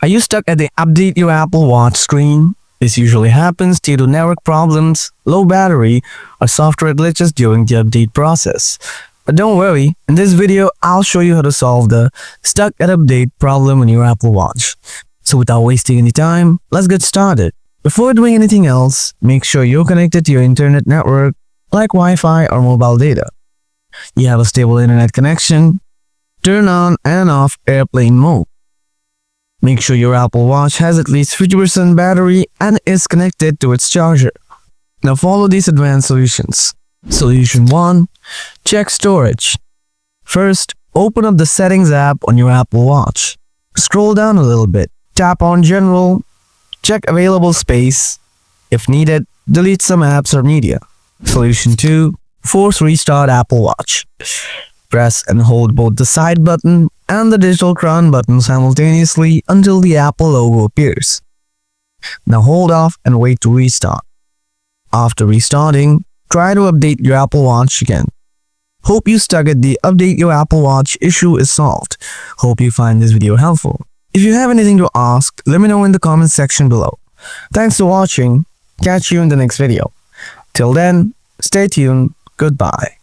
Are you stuck at the update your Apple Watch screen? This usually happens due to network problems, low battery, or software glitches during the update process. But don't worry, in this video, I'll show you how to solve the stuck at update problem on your Apple Watch. So without wasting any time, let's get started. Before doing anything else, make sure you're connected to your internet network like Wi-Fi or mobile data. You have a stable internet connection. Turn on and off airplane mode. Make sure your Apple Watch has at least 50% battery and is connected to its charger. Now follow these advanced solutions. Solution 1. Check storage. First, open up the Settings app on your Apple Watch. Scroll down a little bit. Tap on General. Check available space. If needed, delete some apps or media. Solution 2. Force restart Apple Watch. Press and hold both the side button and the digital crown button simultaneously until the Apple logo appears. Now hold off and wait to restart. After restarting, try to update your Apple Watch again. Hope you stuck at the update your Apple Watch issue is solved. Hope you find this video helpful. If you have anything to ask, let me know in the comment section below. Thanks for watching. Catch you in the next video. Till then, stay tuned. Goodbye.